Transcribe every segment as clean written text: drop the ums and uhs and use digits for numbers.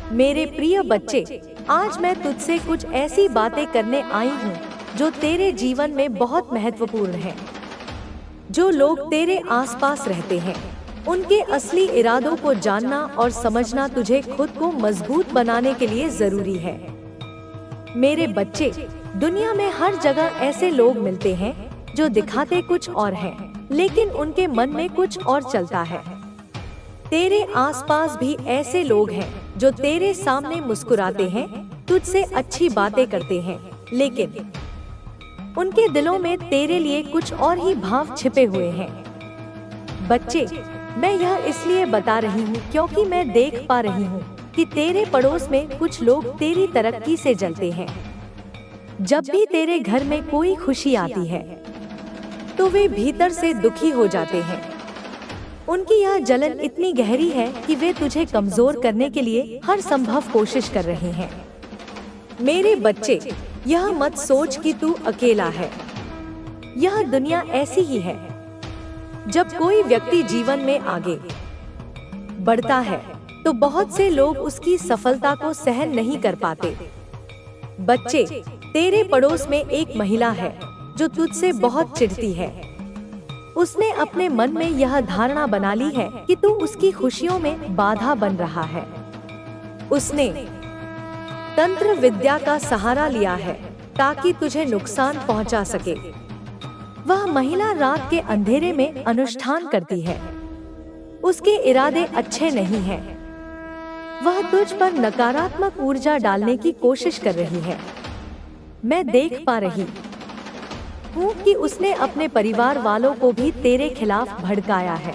मेरे प्रिय बच्चे, आज मैं तुझसे कुछ ऐसी बातें करने आई हूँ जो तेरे जीवन में बहुत महत्वपूर्ण हैं। जो लोग तेरे आसपास रहते हैं, उनके असली इरादों को जानना और समझना तुझे खुद को मजबूत बनाने के लिए जरूरी है। मेरे बच्चे, दुनिया में हर जगह ऐसे लोग मिलते हैं जो दिखाते कुछ और हैं, लेकिन उनके मन में कुछ और चलता है। तेरे आसपास भी ऐसे लोग हैं जो तेरे सामने मुस्कुराते हैं, तुझसे अच्छी बातें करते हैं, लेकिन उनके दिलों में तेरे लिए कुछ और ही भाव छिपे हुए हैं। बच्चे, मैं यह इसलिए बता रही हूँ क्योंकि मैं देख पा रही हूँ कि तेरे पड़ोस में कुछ लोग तेरी तरक्की से जलते हैं। जब भी तेरे घर में कोई खुशी आती है, तो वे भीतर से दुखी हो जाते हैं। उनकी यह जलन इतनी गहरी है कि वे तुझे कमजोर करने के लिए हर संभव कोशिश कर रहे हैं। मेरे बच्चे, यह मत सोच कि तू अकेला है। यह दुनिया ऐसी ही है। जब कोई व्यक्ति जीवन में आगे बढ़ता है, तो बहुत से लोग उसकी सफलता को सहन नहीं कर पाते। बच्चे, तेरे पड़ोस में एक महिला है जो तुझसे बहुत चिढ़ती है। उसने अपने मन में यह धारणा बना ली है कि तू उसकी खुशियों में बाधा बन रहा है। उसने तंत्र विद्या का सहारा लिया है ताकि तुझे नुकसान पहुंचा सके। वह महिला रात के अंधेरे में अनुष्ठान करती है। उसके इरादे अच्छे नहीं हैं। वह तुझ पर नकारात्मक ऊर्जा डालने की कोशिश कर रही है। मैं देख पा रही हूँ कि उसने अपने परिवार वालों को भी तेरे खिलाफ भड़काया है।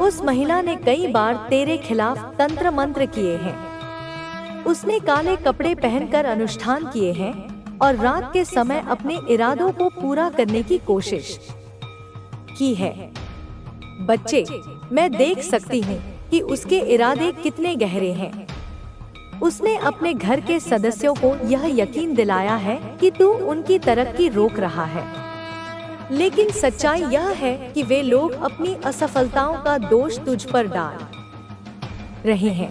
उस महिला ने कई बार तेरे खिलाफ तंत्र मंत्र किए हैं। उसने काले कपड़े पहनकर अनुष्ठान किए हैं और रात के समय अपने इरादों को पूरा करने की कोशिश की है। बच्चे, मैं देख सकती हूँ कि उसके इरादे कितने गहरे हैं। उसने अपने घर के सदस्यों को यह यकीन दिलाया है कि तू उनकी तरक्की रोक रहा है, लेकिन सच्चाई यह है कि वे लोग अपनी असफलताओं का दोष तुझ पर डाल रहे हैं।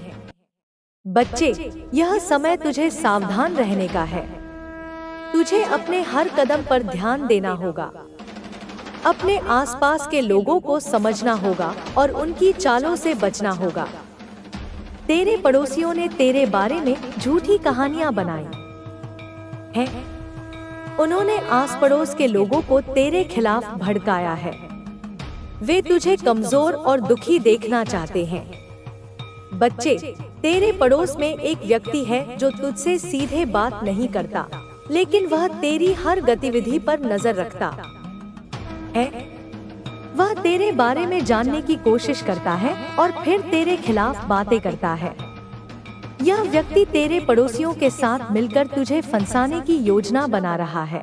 बच्चे, यह समय तुझे सावधान रहने का है। तुझे अपने हर कदम पर ध्यान देना होगा। अपने आसपास के लोगों को समझना होगा और उनकी चालों से बचना होगा। तेरे पड़ोसियों ने तेरे बारे में झूठी कहानियां बनाई हैं। उन्होंने आस पड़ोस के लोगों को तेरे खिलाफ भड़काया है। वे तुझे कमजोर और दुखी देखना चाहते हैं। बच्चे, तेरे पड़ोस में एक व्यक्ति है जो तुझसे सीधे बात नहीं करता, लेकिन वह तेरी हर गतिविधि पर नजर रखता है। वह तेरे बारे में जानने की कोशिश करता है और फिर तेरे खिलाफ बातें करता है। यह व्यक्ति तेरे पड़ोसियों के साथ मिलकर तुझे फंसाने की योजना बना रहा है।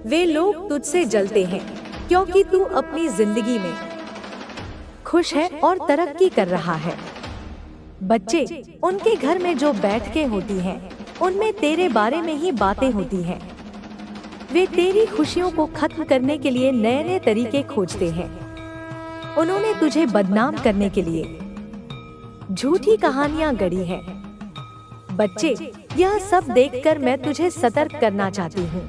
वे लोग तुझसे जलते हैं क्योंकि तू अपनी जिंदगी में खुश है और तरक्की कर रहा है। बच्चे, उनके घर में जो बैठकें होती हैं, उनमें तेरे बारे में ही बातें होती हैं। वे तेरी खुशियों को खत्म करने के लिए नए नए तरीके खोजते हैं। उन्होंने तुझे बदनाम करने के लिए झूठी कहानियां गढ़ी हैं। बच्चे, यह सब देखकर मैं तुझे सतर्क करना चाहती हूँ।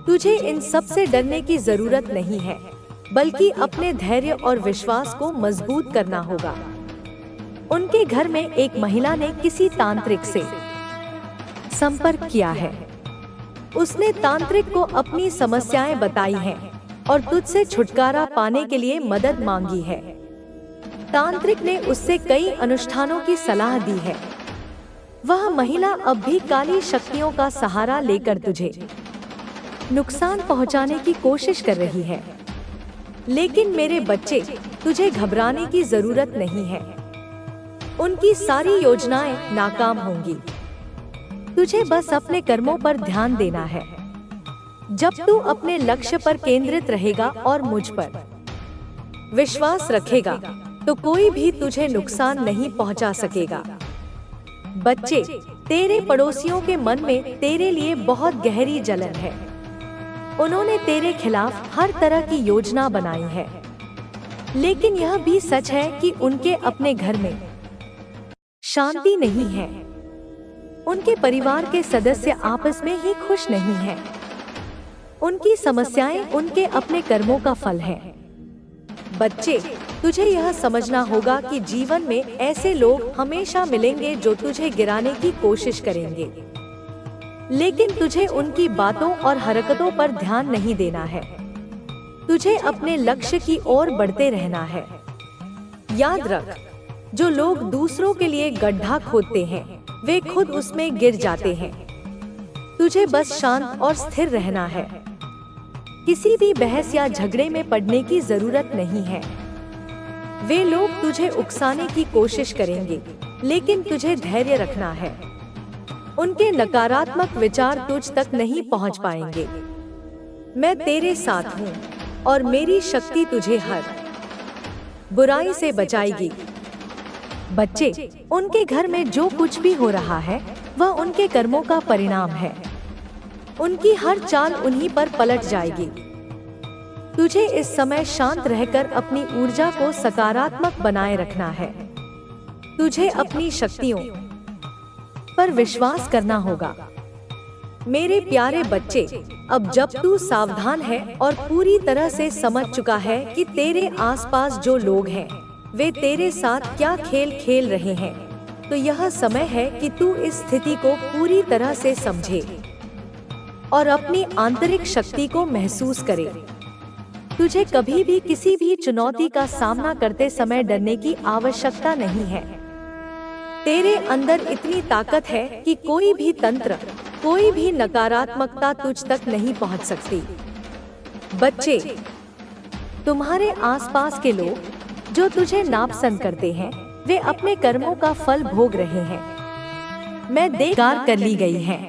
तुझे इन सब से डरने की जरूरत नहीं है, बल्कि अपने धैर्य और विश्वास को मजबूत करना होगा। उनके घर में एक महिला ने किसी तांत्रिक से संपर्क किया है। उसने तांत्रिक को अपनी समस्याएं बताई हैं और तुझसे छुटकारा पाने के लिए मदद मांगी है। तांत्रिक ने उससे कई अनुष्ठानों की सलाह दी है। वह महिला अब भी काली शक्तियों का सहारा लेकर तुझे नुकसान पहुंचाने की कोशिश कर रही है। लेकिन मेरे बच्चे, तुझे घबराने की जरूरत नहीं है। उनकी सारी योजनाएं नाकाम होंगी। तुझे बस अपने कर्मों पर ध्यान देना है। जब तू अपने लक्ष्य पर केंद्रित रहेगा और मुझ पर विश्वास रखेगा, तो कोई भी तुझे नुकसान नहीं पहुंचा सकेगा। बच्चे, तेरे पड़ोसियों के मन में तेरे लिए बहुत गहरी जलन है। उन्होंने तेरे खिलाफ हर तरह की योजना बनाई है, लेकिन यह भी सच है कि उनके अपने घर में शांति नहीं है। उनके परिवार के सदस्य आपस में ही खुश नहीं हैं। उनकी समस्याएं उनके अपने कर्मों का फल है। बच्चे, तुझे यह समझना होगा कि जीवन में ऐसे लोग हमेशा मिलेंगे जो तुझे गिराने की कोशिश करेंगे, लेकिन तुझे उनकी बातों और हरकतों पर ध्यान नहीं देना है। तुझे अपने लक्ष्य की ओर बढ़ते रहना है। याद रख, जो लोग दूसरों के लिए गड्ढा खोदते हैं वे खुद उसमें गिर जाते हैं। तुझे बस शांत और स्थिर रहना है। किसी भी बहस या झगड़े में पड़ने की जरूरत नहीं है। वे लोग तुझे उकसाने की कोशिश करेंगे, लेकिन तुझे धैर्य रखना है। उनके नकारात्मक विचार तुझ तक नहीं पहुंच पाएंगे। मैं तेरे साथ हूँ और मेरी शक्ति तुझे हर बुराई से बचाएगी। बच्चे, उनके घर में जो कुछ भी हो रहा है वह उनके कर्मों का परिणाम है। उनकी हर चाल उन्हीं पर पलट जाएगी। तुझे इस समय शांत रहकर अपनी ऊर्जा को सकारात्मक बनाए रखना है। तुझे अपनी शक्तियों पर विश्वास करना होगा। मेरे प्यारे बच्चे, अब जब तू सावधान है और पूरी तरह से समझ चुका है कि तेरे आसपास जो लोग हैं वे तेरे साथ क्या खेल खेल रहे हैं, तो यह समय है कि तू इस स्थिति को पूरी तरह से समझे और अपनी आंतरिक शक्ति को महसूस करे। तुझे कभी भी किसी भी चुनौती का सामना करते समय डरने की आवश्यकता नहीं है। तेरे अंदर इतनी ताकत है कि कोई भी तंत्र, कोई भी नकारात्मकता तुझ तक नहीं पहुंच सकती। बच्चे, तुम्हारे आसपास के लोग जो तुझे नापसंद करते हैं वे अपने कर्मों का फल भोग रहे हैं। मैं देकार कर ली गई है।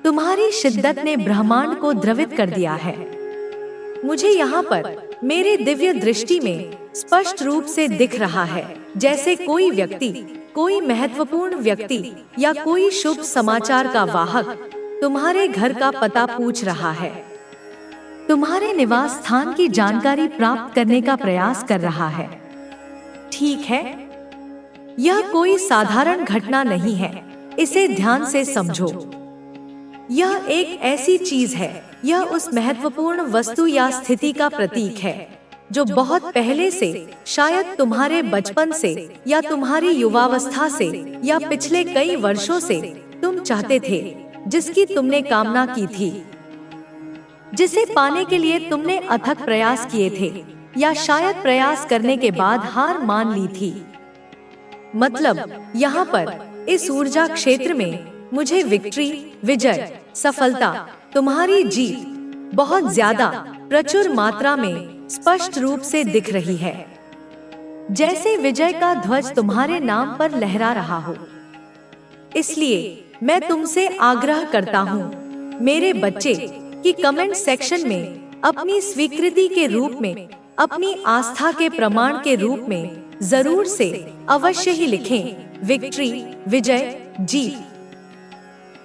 तुम्हारी शिद्दत ने ब्रह्मांड को द्रवित कर दिया है। मुझे यहाँ पर मेरे दिव्य दृष्टि में स्पष्ट रूप से दिख रहा है, जैसे कोई व्यक्ति, कोई महत्वपूर्ण व्यक्ति या कोई शुभ समाचार का वाहक तुम्हारे घर का पता पूछ रहा है, तुम्हारे निवास स्थान की जानकारी प्राप्त करने का प्रयास कर रहा है। ठीक है, यह कोई साधारण घटना नहीं है, इसे ध्यान से समझो। यह एक ऐसी चीज है, यह उस महत्वपूर्ण वस्तु या स्थिति का प्रतीक है जो बहुत पहले से, शायद तुम्हारे बचपन से या तुम्हारी युवावस्था से या पिछले कई वर्षों से तुम चाहते थे, जिसकी तुमने कामना की थी, जिसे पाने के लिए तुमने अथक प्रयास किए थे या शायद प्रयास करने के बाद हार मान ली थी। मतलब यहाँ पर इस ऊर्जा क्षेत्र में मुझे विक्ट्री, विजय, सफलता, तुम्हारी जीत बहुत ज्यादा प्रचुर मात्रा में स्पष्ट रूप से दिख रही है, जैसे विजय का ध्वज तुम्हारे नाम पर लहरा रहा हो। इसलिए मैं तुमसे आग्रह करता हूँ मेरे बच्चे कि कमेंट सेक्शन में अपनी स्वीकृति के रूप में, अपनी आस्था के प्रमाण के रूप में जरूर से अवश्य ही लिखें विक्ट्री, विजय, जीत,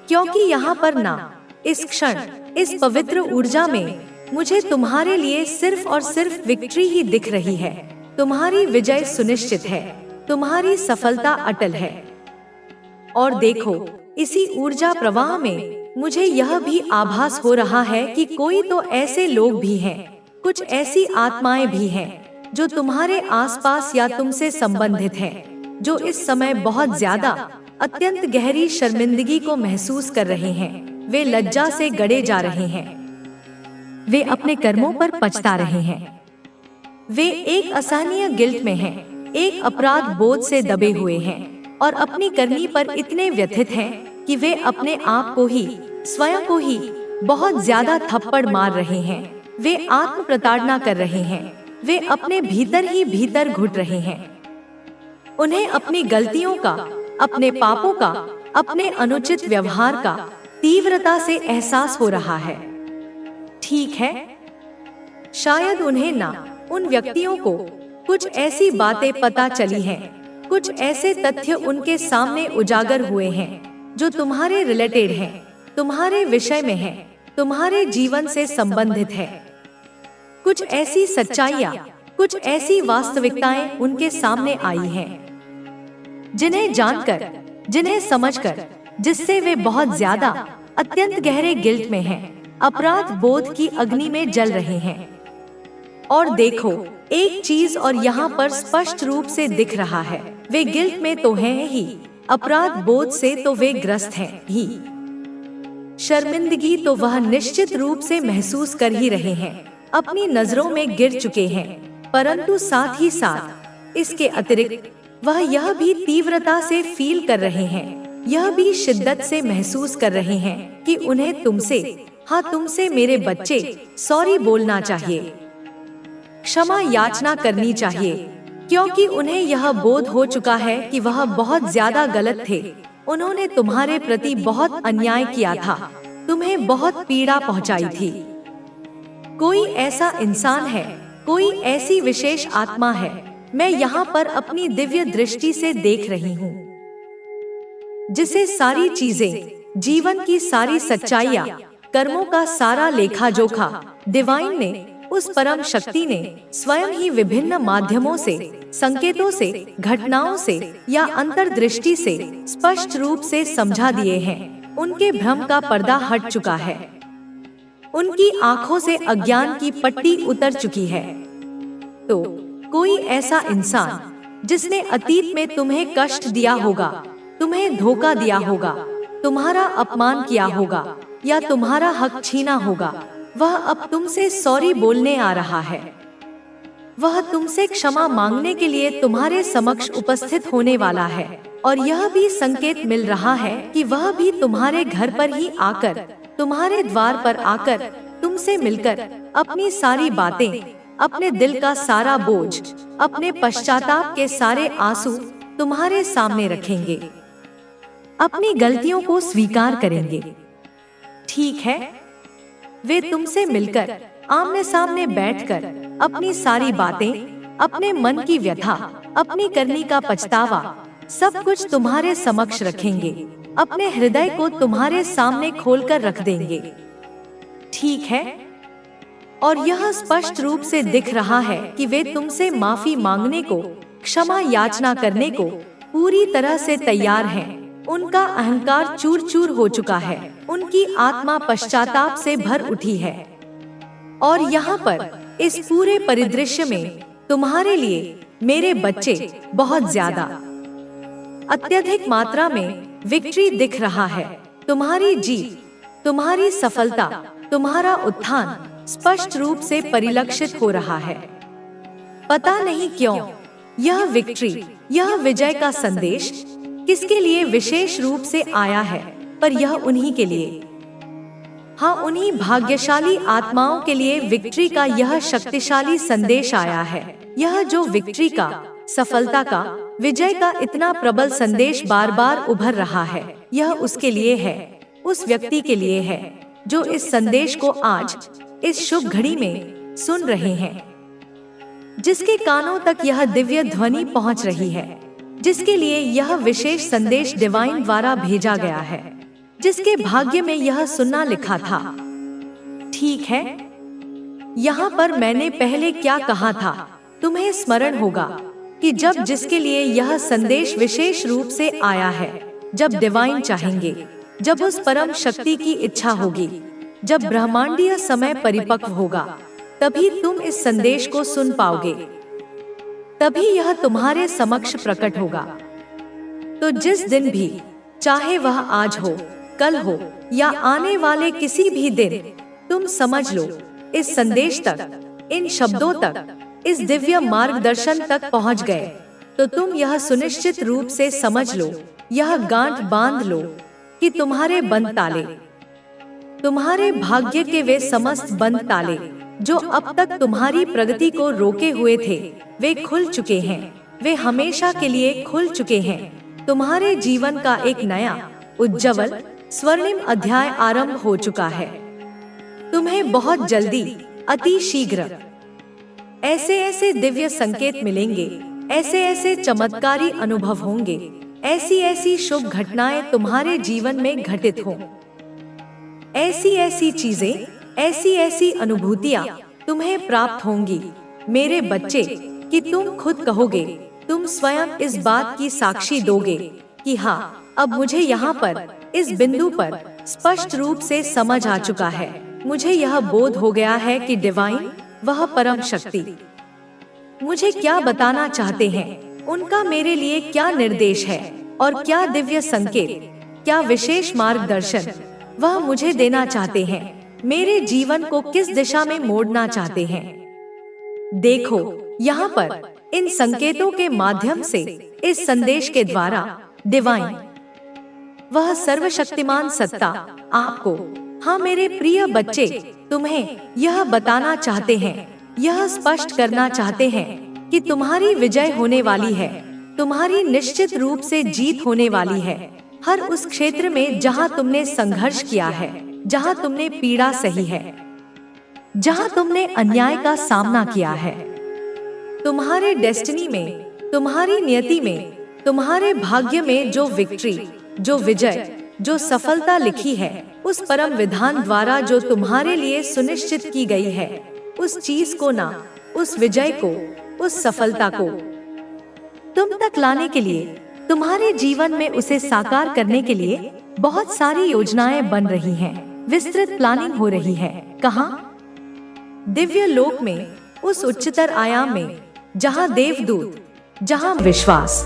क्योंकि यहाँ पर ना इस क्षण, इस पवित्र ऊर्जा में मुझे तुम्हारे लिए सिर्फ और सिर्फ विक्ट्री ही दिख रही है। तुम्हारी विजय सुनिश्चित है, तुम्हारी सफलता अटल है। और देखो, इसी ऊर्जा प्रवाह में मुझे यह भी आभास हो रहा है कि कोई तो ऐसे लोग भी हैं, कुछ ऐसी आत्माएं भी हैं जो तुम्हारे आसपास या तुमसे संबंधित हैं, जो इस समय बहुत ज्यादा, अत्यंत गहरी शर्मिंदगी को महसूस कर रहे हैं। वे लज्जा से गड़े जा रहे हैं, वे अपने कर्मों पर पछता रहे हैं, वे एक असहनीय गिल्ट में हैं, एक अपराध बोध से दबे हुए हैं और अपनी करनी पर इतने व्यथित हैं कि वे अपने आप को ही, स्वयं को ही बहुत ज्यादा थप्पड़ मार रहे हैं। वे आत्म प्रताड़ना कर रहे हैं, वे अपने भीतर ही भीतर घुट रहे हैं। उन्हें अपनी गलतियों का, अपने पापों का, अपने अनुचित व्यवहार का तीव्रता से एहसास हो रहा है। ठीक है, शायद उन्हें ना उन व्यक्तियों को कुछ ऐसी बातें पता चली हैं, कुछ ऐसे तथ्य उनके सामने उजागर हुए हैं जो तुम्हारे रिलेटेड हैं, तुम्हारे विषय में हैं, तुम्हारे जीवन से संबंधित है। कुछ ऐसी सच्चाइयाँ, कुछ ऐसी वास्तविकताएं उनके सामने आई हैं जिन्हें जानकर, जिन्हें समझकर, जिससे वे बहुत ज्यादा अत्यंत गहरे गिल्ट में हैं, अपराध बोध की अग्नि में जल रहे हैं। और देखो, एक चीज और यहाँ पर स्पष्ट रूप से दिख रहा है, वे गिल्ट में तो हैं ही, अपराध बोध से तो वे ग्रस्त हैं ही। शर्मिंदगी तो वह निश्चित रूप से महसूस कर ही रहे हैं, अपनी नजरों में गिर चुके हैं, परंतु साथ ही साथ इसके अतिरिक्त वह यह भी तीव्रता से फील कर रहे हैं, यह भी शिद्दत से महसूस कर रहे हैं कि उन्हें तुमसे, हाँ तुमसे मेरे बच्चे, सॉरी बोलना चाहिए, क्षमा याचना करनी चाहिए, क्योंकि उन्हें यह बोध हो चुका है कि वह बहुत ज्यादा गलत थे। उन्होंने तुम्हारे प्रति बहुत अन्याय किया था, तुम्हें बहुत पीड़ा पहुंचाई थी। कोई ऐसा इंसान है, कोई ऐसी विशेष आत्मा है, मैं यहाँ पर अपनी दिव्य दृष्टि से देख रही हूँ, जिसे सारी चीजें, जीवन की सारी सच्चाइयाँ, कर्मों का सारा लेखा जोखा डिवाइन ने, उस परम शक्ति ने स्वयं ही विभिन्न माध्यमों से, संकेतों से, घटनाओं से या अंतर्दृष्टि से स्पष्ट रूप से समझा दिए हैं। उनके भ्रम का पर्दा हट चुका है, उनकी आंखों से अज्ञान की पट्टी उतर चुकी है। तो कोई ऐसा इंसान जिसने अतीत में तुम्हें कष्ट दिया होगा, तुम्हें धोखा दिया होगा, तुम्हारा अपमान किया होगा या तुम्हारा हक छीना होगा, वह अब तुमसे सॉरी बोलने आ रहा है। वह तुमसे क्षमा मांगने के लिए तुम्हारे समक्ष उपस्थित होने वाला है, और यह भी संकेत मिल रहा है कि वह भी तुम्हारे घर पर ही आकर, तुम्हारे द्वार पर आकर, तुमसे मिलकर अपनी सारी बातें, अपने दिल का सारा बोझ, अपने पश्चाताप के सारे आंसू तुम्हारे सामने रखेंगे, अपनी गलतियों को स्वीकार करेंगे। ठीक है, वे तुमसे मिलकर, आमने सामने बैठकर अपनी सारी बातें, अपने मन की व्यथा, अपनी करनी का पछतावा, सब कुछ तुम्हारे समक्ष रखेंगे, अपने हृदय को तुम्हारे सामने खोलकर रख देंगे। ठीक है, और यह स्पष्ट रूप से दिख रहा है कि वे तुमसे माफी मांगने को, क्षमा याचना करने को पूरी तरह से तैयार हैं। उनका अहंकार चूर चूर हो चुका है, उनकी आत्मा पश्चाताप से भर उठी है। और यहाँ पर इस पूरे परिदृश्य में तुम्हारे लिए मेरे बच्चे बहुत ज्यादा अत्यधिक मात्रा में विक्ट्री दिख रहा है। तुम्हारी जीत, तुम्हारी सफलता, तुम्हारा उत्थान स्पष्ट रूप से परिलक्षित हो रहा है। पता नहीं क्यों यह विक्ट्री, यह विजय का संदेश किसके लिए विशेष रूप से आया है, पर यह उन्हीं के लिए, हाँ उन्हीं भाग्यशाली आत्माओं के लिए विक्ट्री का यह शक्तिशाली संदेश आया है। यह जो विक्ट्री का, सफलता का, विजय का इतना प्रबल संदेश बार बार उभर रहा है, यह उसके लिए है, उस व्यक्ति के लिए है जो इस संदेश को आज इस शुभ घड़ी में सुन रहे हैं, जिसके कानों तक यह दिव्य ध्वनि पहुंच रही है, जिसके लिए यह विशेष संदेश डिवाइन द्वारा भेजा गया है, जिसके भाग्य में यह सुनना लिखा था। ठीक है, यहाँ पर मैंने पहले क्या कहा था, तुम्हें स्मरण होगा कि जब जिसके लिए यह संदेश विशेष रूप से आया है, जब डिवाइन चाहेंगे, जब उस परम शक्ति की इच्छा होगी, जब ब्रह्मांडीय समय परिपक्व होगा, तभी तुम इस संदेश को सुन पाओगे, तभी यह तुम्हारे समक्ष प्रकट होगा। तो जिस दिन भी, चाहे वह आज हो, कल हो या आने वाले किसी भी दिन, तुम समझ लो इस संदेश तक, इन शब्दों तक, इस दिव्य मार्गदर्शन तक पहुंच गए, तो तुम यह सुनिश्चित रूप से समझ लो, यह गांठ बांध लो कि तुम्हारे बंद ताले, तुम्हारे भाग्य के वे समस्त बंद ताले जो अब तक तुम्हारी प्रगति को रोके हुए थे, वे खुल चुके हैं, वे हमेशा के लिए खुल चुके हैं। तुम्हारे जीवन का एक नया, उज्जवल, स्वर्णिम अध्याय आरंभ हो चुका है। तुम्हें बहुत जल्दी, अति शीघ्र ऐसे ऐसे दिव्य संकेत मिलेंगे, ऐसे ऐसे चमत्कारी अनुभव होंगे, ऐसी ऐसी शुभ घटनाएं तुम्हारे जीवन में घटित हों, ऐसी ऐसी चीजें, ऐसी ऐसी अनुभूतियां तुम्हें प्राप्त होंगी मेरे बच्चे, कि तुम खुद कहोगे तुम स्वयं इस बात की साक्षी दोगे कि हाँ, अब मुझे यहाँ पर इस बिंदु पर स्पष्ट रूप से समझ आ चुका है। मुझे यह बोध हो गया है कि डिवाइन, वह परम शक्ति, मुझे क्या बताना चाहते हैं, उनका मेरे लिए क्या निर्देश है और क्या दिव्य संकेत, क्या विशेष मार्गदर्शन वह मुझे देना चाहते हैं, मेरे जीवन को किस दिशा में मोड़ना चाहते हैं। देखो, यहाँ पर इन संकेतों के माध्यम से, इस संदेश के द्वारा डिवाइन, वह सर्वशक्तिमान सत्ता आपको, हाँ मेरे प्रिय बच्चे, तुम्हें यह बताना चाहते हैं, यह स्पष्ट करना चाहते हैं कि तुम्हारी विजय होने वाली है, तुम्हारी निश्चित रूप से जीत होने वाली है। हर उस क्षेत्र में जहां तुमने संघर्ष किया है, जहां तुमने पीड़ा सही है, जहां तुमने अन्याय का सामना किया है, तुम्हारे डेस्टिनी में, तुम्हारी नियति में, तुम्हारे भाग्य में जो विक्ट्री, जो विजय, जो सफलता लिखी है, उस परम विधान द्वारा जो तुम्हारे लिए सुनिश्चित की गई है, उस चीज को ना, उस विजय को, उस सफलता को तुम तक लाने के लिए, तुम्हारे जीवन में उसे साकार करने के लिए बहुत सारी योजनाएं बन रही हैं, विस्तृत प्लानिंग हो रही है। कहाँ? दिव्य लोक में, उस उच्चतर आयाम में, जहाँ देवदूत, जहाँ विश्वास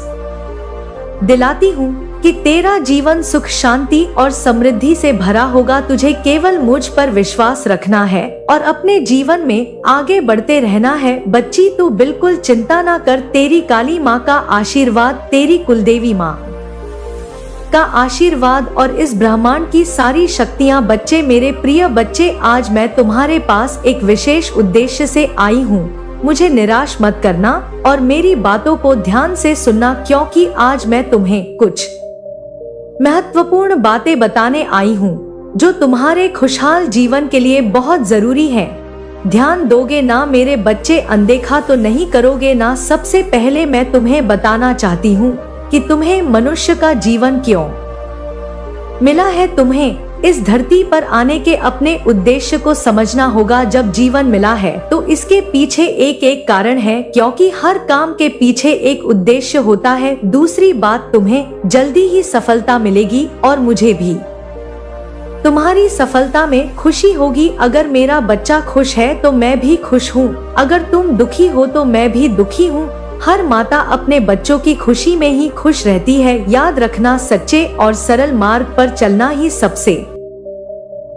दिलाती हूँ कि तेरा जीवन सुख, शांति और समृद्धि से भरा होगा। तुझे केवल मुझ पर विश्वास रखना है और अपने जीवन में आगे बढ़ते रहना है। बच्ची, तू बिल्कुल चिंता ना कर। तेरी काली माँ का आशीर्वाद, तेरी कुलदेवी माँ का आशीर्वाद और इस ब्रह्मांड की सारी शक्तियाँ, बच्चे, मेरे प्रिय बच्चे, आज मैं तुम्हारे पास एक विशेष उद्देश्य से आई हूँ। मुझे निराश मत करना और मेरी बातों को ध्यान से सुनना, क्योंकि आज मैं तुम्हें कुछ महत्वपूर्ण बातें बताने आई हूँ जो तुम्हारे खुशहाल जीवन के लिए बहुत जरूरी है। ध्यान दोगे ना मेरे बच्चे? अनदेखा तो नहीं करोगे ना? सबसे पहले मैं तुम्हें बताना चाहती हूँ कि तुम्हें मनुष्य का जीवन क्यों मिला है। तुम्हें इस धरती पर आने के अपने उद्देश्य को समझना होगा। जब जीवन मिला है तो इसके पीछे एक एक कारण है, क्योंकि हर काम के पीछे एक उद्देश्य होता है। दूसरी बात, तुम्हें जल्दी ही सफलता मिलेगी और मुझे भी तुम्हारी सफलता में खुशी होगी। अगर मेरा बच्चा खुश है तो मैं भी खुश हूँ, अगर तुम दुखी हो तो मैं भी दुखी हूँ। हर माता अपने बच्चों की खुशी में ही खुश रहती है। याद रखना, सच्चे और सरल मार्ग पर चलना ही सबसे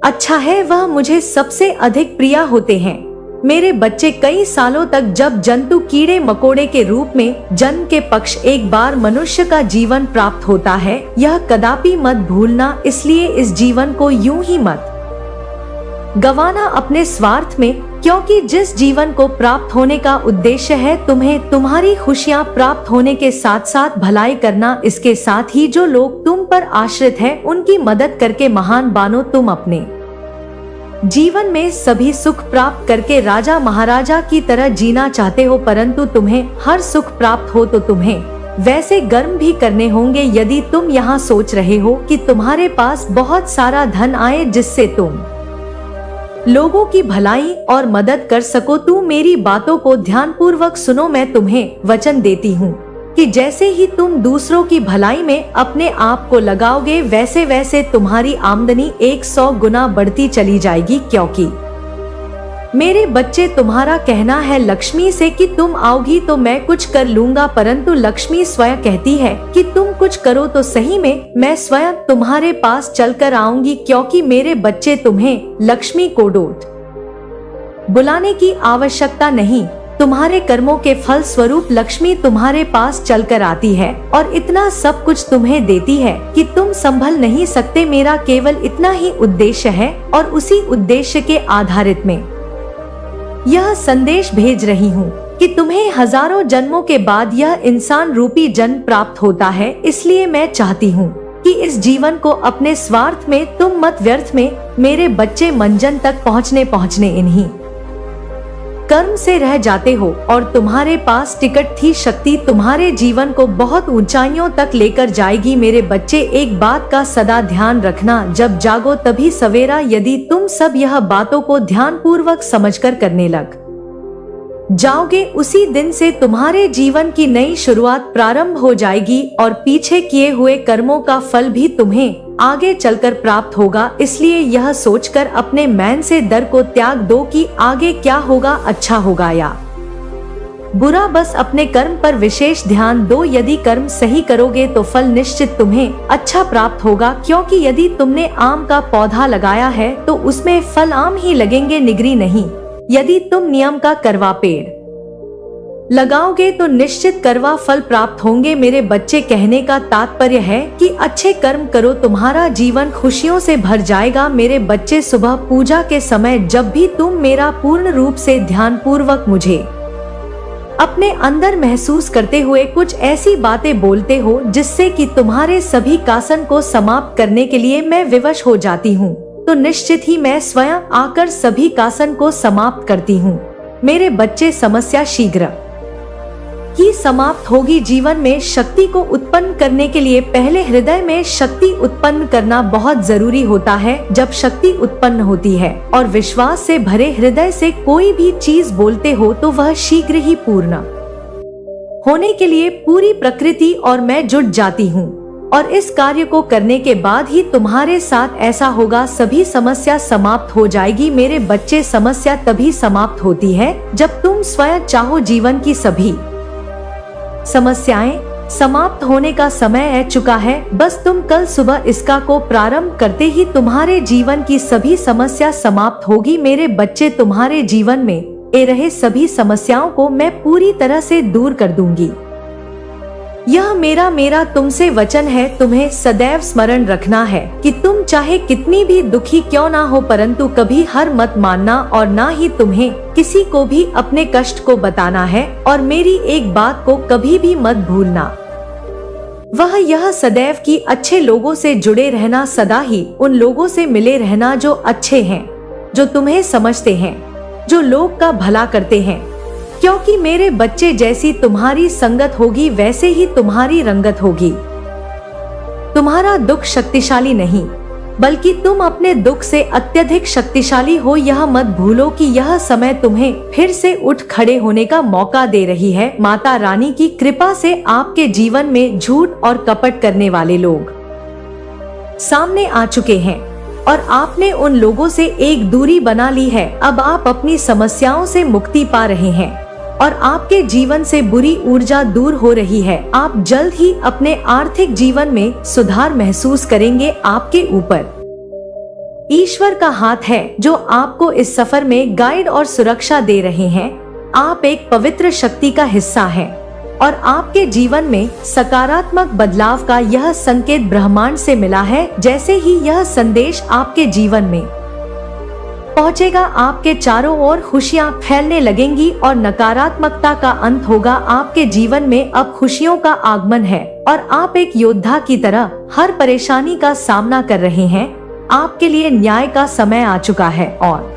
अच्छा है, वह मुझे सबसे अधिक प्रिय होते हैं। मेरे बच्चे, कई सालों तक जब जंतु, कीड़े मकोड़े के रूप में जन्म के पक्ष एक बार मनुष्य का जीवन प्राप्त होता है, यह कदापि मत भूलना। इसलिए इस जीवन को यूं ही मत गंवाना अपने स्वार्थ में, क्योंकि जिस जीवन को प्राप्त होने का उद्देश्य है तुम्हें तुम्हारी खुशियां प्राप्त होने के साथ साथ भलाई करना, इसके साथ ही जो लोग तुम पर आश्रित हैं उनकी मदद करके महान बनो। तुम अपने जीवन में सभी सुख प्राप्त करके राजा महाराजा की तरह जीना चाहते हो, परंतु तुम्हें हर सुख प्राप्त हो तो तुम्हें वैसे कर्म भी करने होंगे। यदि तुम यहाँ सोच रहे हो कि तुम्हारे पास बहुत सारा धन आए जिससे तुम लोगों की भलाई और मदद कर सको, तू मेरी बातों को ध्यानपूर्वक सुनो। मैं तुम्हें वचन देती हूँ कि जैसे ही तुम दूसरों की भलाई में अपने आप को लगाओगे, वैसे वैसे तुम्हारी आमदनी 100 गुना बढ़ती चली जाएगी। क्योंकि मेरे बच्चे, तुम्हारा कहना है लक्ष्मी से कि तुम आओगी तो मैं कुछ कर लूंगा, परंतु लक्ष्मी स्वयं कहती है कि तुम कुछ करो तो सही में मैं स्वयं तुम्हारे पास चलकर आऊंगी। क्योंकि मेरे बच्चे, तुम्हें लक्ष्मी को डोट बुलाने की आवश्यकता नहीं। तुम्हारे कर्मों के फल स्वरूप लक्ष्मी तुम्हारे पास चलकर आती है और इतना सब कुछ तुम्हें देती है कि तुम संभल नहीं सकते। मेरा केवल इतना ही उद्देश्य है और उसी उद्देश्य के आधारित में यह संदेश भेज रही हूँ कि तुम्हें हजारों जन्मों के बाद यह इंसान रूपी जन्म प्राप्त होता है। इसलिए मैं चाहती हूँ कि इस जीवन को अपने स्वार्थ में तुम मत व्यर्थ में। मेरे बच्चे, मंजन तक पहुँचने इन्हीं कर्म से रह जाते हो और तुम्हारे पास टिकट थी। शक्ति तुम्हारे जीवन को बहुत ऊंचाइयों तक लेकर जाएगी। मेरे बच्चे, एक बात का सदा ध्यान रखना, जब जागो तभी सवेरा। यदि तुम सब यह बातों को ध्यान पूर्वक समझकर करने लग जाओगे उसी दिन से तुम्हारे जीवन की नई शुरुआत प्रारंभ हो जाएगी और पीछे किए हुए कर्मों का फल भी तुम्हें आगे चलकर प्राप्त होगा। इसलिए यह सोचकर अपने मन से डर को त्याग दो कि आगे क्या होगा, अच्छा होगा या बुरा। बस अपने कर्म पर विशेष ध्यान दो। यदि कर्म सही करोगे तो फल निश्चित तुम्हें अच्छा प्राप्त होगा, क्योंकि यदि तुमने आम का पौधा लगाया है तो उसमें फल आम ही लगेंगे, निगरी नहीं। यदि तुम नियम का करवा पेड़ लगाओगे तो निश्चित करवा फल प्राप्त होंगे। मेरे बच्चे, कहने का तात्पर्य है कि अच्छे कर्म करो, तुम्हारा जीवन खुशियों से भर जाएगा। मेरे बच्चे, सुबह पूजा के समय जब भी तुम मेरा पूर्ण रूप से ध्यान पूर्वक मुझे अपने अंदर महसूस करते हुए कुछ ऐसी बातें बोलते हो जिससे कि तुम्हारे सभी कासन को समाप्त करने के लिए मैं विवश हो जाती हूँ, तो निश्चित ही मैं स्वयं आकर सभी कासन को समाप्त करती हूँ। मेरे बच्चे, समस्या शीघ्र ही समाप्त होगी। जीवन में शक्ति को उत्पन्न करने के लिए पहले हृदय में शक्ति उत्पन्न करना बहुत जरूरी होता है। जब शक्ति उत्पन्न होती है और विश्वास से भरे हृदय से कोई भी चीज बोलते हो तो वह शीघ्र ही पूर्ण होने के लिए पूरी प्रकृति और मैं जुट जाती हूँ, और इस कार्य को करने के बाद ही तुम्हारे साथ ऐसा होगा, सभी समस्या समाप्त हो जाएगी। मेरे बच्चे, समस्या तभी समाप्त होती है जब तुम स्वयं चाहो। जीवन की सभी समस्याएं समाप्त होने का समय आ चुका है। बस तुम कल सुबह इसका को प्रारंभ करते ही तुम्हारे जीवन की सभी समस्या समाप्त होगी। मेरे बच्चे, तुम्हारे जीवन में ए रहे सभी समस्याओं को मैं पूरी तरह से दूर कर दूंगी। यह मेरा तुमसे वचन है। तुम्हें सदैव स्मरण रखना है कि तुम चाहे कितनी भी दुखी क्यों ना हो, परंतु कभी हार मत मानना और ना ही तुम्हें किसी को भी अपने कष्ट को बताना है। और मेरी एक बात को कभी भी मत भूलना, वह यह सदैव कि अच्छे लोगों से जुड़े रहना, सदा ही उन लोगों से मिले रहना जो अच्छे हैं, जो तुम्हें समझते हैं, जो लोग का भला करते हैं। क्योंकि मेरे बच्चे, जैसी तुम्हारी संगत होगी वैसे ही तुम्हारी रंगत होगी। तुम्हारा दुख शक्तिशाली नहीं, बल्कि तुम अपने दुख से अत्यधिक शक्तिशाली हो। यह मत भूलो कि यह समय तुम्हें फिर से उठ खड़े होने का मौका दे रही है। माता रानी की कृपा से आपके जीवन में झूठ और कपट करने वाले लोग सामने आ चुके हैं और आपने उन लोगों से एक दूरी बना ली है। अब आप अपनी समस्याओं से मुक्ति पा रहे हैं और आपके जीवन से बुरी ऊर्जा दूर हो रही है। आप जल्द ही अपने आर्थिक जीवन में सुधार महसूस करेंगे। आपके ऊपर ईश्वर का हाथ है जो आपको इस सफर में गाइड और सुरक्षा दे रहे हैं। आप एक पवित्र शक्ति का हिस्सा हैं और आपके जीवन में सकारात्मक बदलाव का यह संकेत ब्रह्मांड से मिला है। जैसे ही यह संदेश आपके जीवन में पहुंचेगा, आपके चारों ओर खुशियां फैलने लगेंगी और नकारात्मकता का अंत होगा। आपके जीवन में अब खुशियों का आगमन है और आप एक योद्धा की तरह हर परेशानी का सामना कर रहे हैं। आपके लिए न्याय का समय आ चुका है और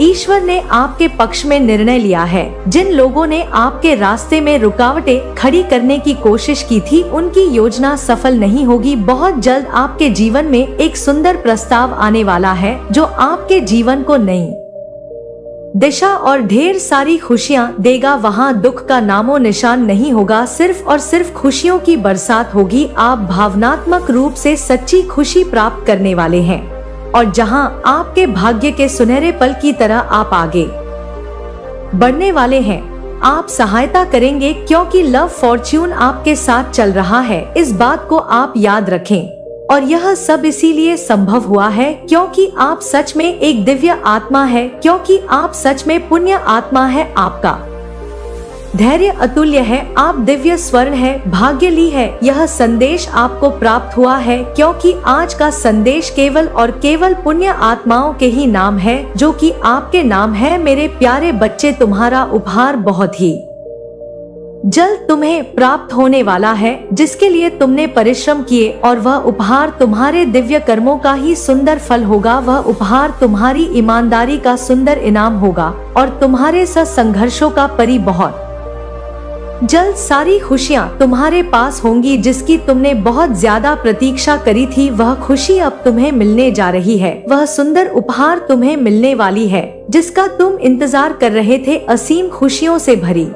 ईश्वर ने आपके पक्ष में निर्णय लिया है। जिन लोगों ने आपके रास्ते में रुकावटें खड़ी करने की कोशिश की थी, उनकी योजना सफल नहीं होगी। बहुत जल्द आपके जीवन में एक सुंदर प्रस्ताव आने वाला है जो आपके जीवन को नई दिशा और ढेर सारी खुशियां देगा। वहां दुख का नामो निशान नहीं होगा, सिर्फ और सिर्फ खुशियों की बरसात होगी। आप भावनात्मक रूप से सच्ची खुशी प्राप्त करने वाले हैं और जहां आपके भाग्य के सुनहरे पल की तरह आप आगे बढ़ने वाले हैं। आप सहायता करेंगे क्योंकि लव फॉर्च्यून आपके साथ चल रहा है। इस बात को आप याद रखें और यह सब इसीलिए संभव हुआ है क्योंकि आप सच में एक दिव्य आत्मा है, क्योंकि आप सच में पुण्य आत्मा है। आपका धैर्य अतुल्य है, आप दिव्य स्वर्ण है, भाग्यशाली है। यह संदेश आपको प्राप्त हुआ है क्योंकि आज का संदेश केवल और केवल पुण्य आत्माओं के ही नाम है, जो कि आपके नाम है। मेरे प्यारे बच्चे, तुम्हारा उपहार बहुत ही जल्द तुम्हें प्राप्त होने वाला है, जिसके लिए तुमने परिश्रम किए, और वह उपहार तुम्हारे दिव्य कर्मों का ही सुंदर फल होगा। वह उपहार तुम्हारी ईमानदारी का सुंदर इनाम होगा और तुम्हारे संघर्षों का परी बहुत जल्द सारी खुशियाँ तुम्हारे पास होंगी। जिसकी तुमने बहुत ज्यादा प्रतीक्षा करी थी, वह खुशी अब तुम्हें मिलने जा रही है। वह सुंदर उपहार तुम्हें मिलने वाली है जिसका तुम इंतजार कर रहे थे। असीम खुशियों से भरी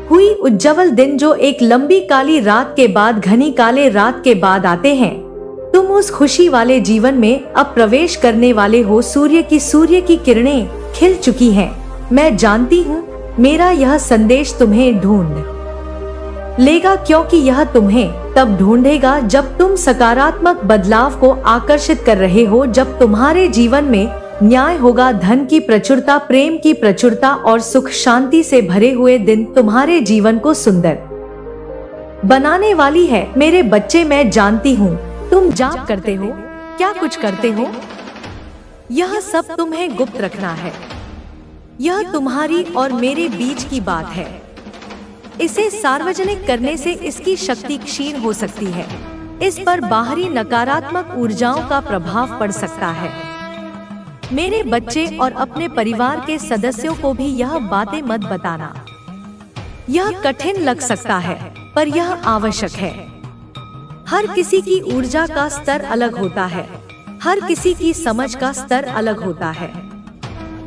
हुई उज्जवल दिन जो एक लंबी काली रात के बाद, घनी काले रात के बाद आते हैं। तुम उस खुशी वाले जीवन में अब प्रवेश करने वाले हो। सूर्य की किरणें खिल चुकी हैं। मैं जानती हूँ मेरा यह संदेश तुम्हें ढूंढ लेगा, क्योंकि यह तुम्हें तब ढूंढेगा जब तुम सकारात्मक बदलाव को आकर्षित कर रहे हो, जब तुम्हारे जीवन में न्याय होगा, धन की प्रचुरता, प्रेम की प्रचुरता और सुख शांति से भरे हुए दिन तुम्हारे जीवन को सुंदर बनाने वाली है। मेरे बच्चे, मैं जानती हूँ तुम जाप करते हो, क्या कुछ करते हो, यह सब तुम्हें गुप्त रखना है। यह तुम्हारी और मेरे बीच की बात है। इसे सार्वजनिक करने से इसकी शक्ति क्षीण हो सकती है। इस पर बाहरी नकारात्मक ऊर्जाओं का प्रभाव पड़ सकता है। मेरे बच्चे और अपने परिवार के सदस्यों को भी यह बातें मत बताना। यह कठिन लग सकता है पर यह आवश्यक है। हर किसी की ऊर्जा का स्तर अलग होता है, हर किसी की समझ का स्तर अलग होता है।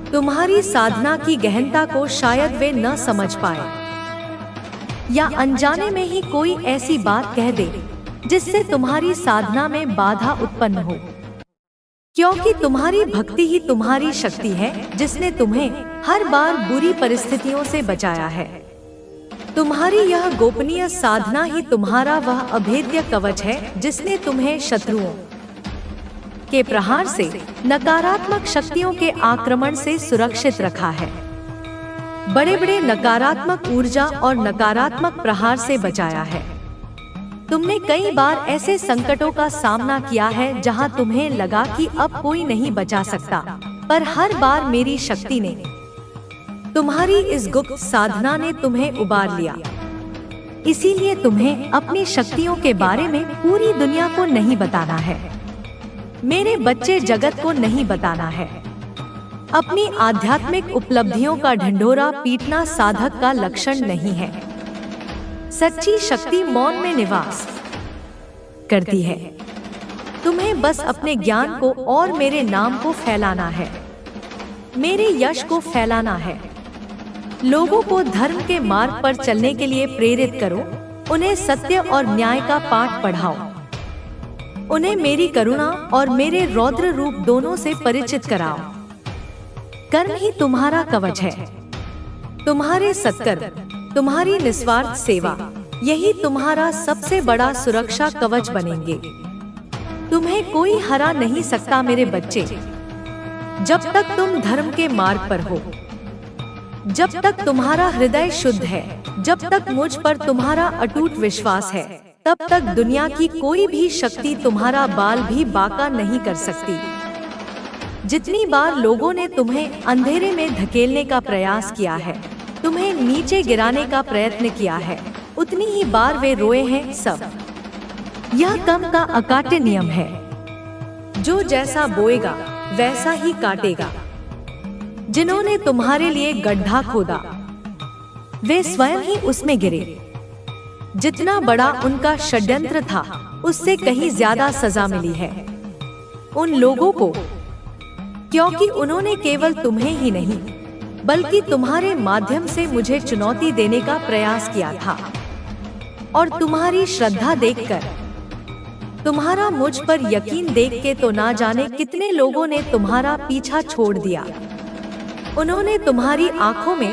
तुम्हारी साधना की गहनता को शायद वे न समझ पाए, या अनजाने में ही कोई ऐसी बात कह दे जिससे तुम्हारी साधना में बाधा उत्पन्न हो। क्योंकि तुम्हारी भक्ति ही तुम्हारी शक्ति है जिसने तुम्हें हर बार बुरी परिस्थितियों से बचाया है। तुम्हारी यह गोपनीय साधना ही तुम्हारा वह अभेद्य कवच है जिसने तुम्हें शत्रुओं के प्रहार से, नकारात्मक शक्तियों के आक्रमण से सुरक्षित रखा है। बड़े बड़े नकारात्मक ऊर्जा और नकारात्मक प्रहार से बचाया है। तुमने कई बार ऐसे संकटों का सामना किया है जहां तुम्हें लगा कि अब कोई नहीं बचा सकता, पर हर बार मेरी शक्ति ने, तुम्हारी इस गुप्त साधना ने तुम्हें उबार लिया। इसीलिए तुम्हें अपनी शक्तियों के बारे में पूरी दुनिया को नहीं बताना है। मेरे बच्चे, जगत को नहीं बताना है। अपनी आध्यात्मिक उपलब्धियों का ढंढोरा पीटना साधक का लक्षण नहीं है। सच्ची शक्ति मौन में निवास करती है। तुम्हें बस अपने ज्ञान को और मेरे नाम को फैलाना है, मेरे यश को फैलाना है। लोगों को धर्म के मार्ग पर चलने के लिए प्रेरित करो। उन्हें सत्य और न्याय का पाठ पढ़ाओ। उन्हें मेरी करुणा और मेरे रौद्र रूप दोनों से परिचित कराओ। कर्म ही तुम्हारा कवच है। तुम्हारे सत्कर्म, तुम्हारी निस्वार्थ सेवा, यही तुम्हारा सबसे बड़ा सुरक्षा कवच बनेंगे। तुम्हें कोई हरा नहीं सकता मेरे बच्चे, जब तक तुम धर्म के मार्ग पर हो, जब तक तुम्हारा हृदय शुद्ध है, जब तक मुझ पर तुम्हारा अटूट विश्वास है, तब तक दुनिया की कोई भी शक्ति तुम्हारा बाल भी बांका नहीं कर सकती। जितनी बार लोगों ने तुम्हें अंधेरे में धकेलने का प्रयास किया है, तुम्हें नीचे गिराने का प्रयत्न किया है, उतनी ही बार वे रोए हैं सब। यह कर्म का अकाट्य नियम है। जो जैसा बोएगा वैसा ही काटेगा। जिन्होंने तुम्हारे लिए गड्ढा खोदा वे स्वयं ही उसमें गिरे। जितना बड़ा उनका षड्यंत्र था, उससे कहीं ज्यादा सजा मिली है उन लोगों को, क्योंकि उन्होंने केवल तुम्हें ही नहीं बल्कि तुम्हारे माध्यम से मुझे चुनौती देने का प्रयास किया था। और तुम्हारी श्रद्धा देखकर, तुम्हारा मुझ पर यकीन देख के तो ना जाने कितने लोगों ने तुम्हारा पीछा छोड़ दिया। उन्होंने तुम्हारी आंखों में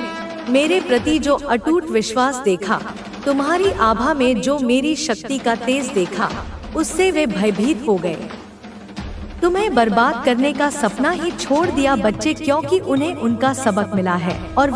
मेरे प्रति जो अटूट विश्वास देखा, तुम्हारी आभा में जो मेरी शक्ति का तेज देखा, उससे वे भयभीत हो गए। तुम्हें बर्बाद करने का सपना ही छोड़ दिया बच्चे, क्योंकि उन्हें उनका सबक मिला है और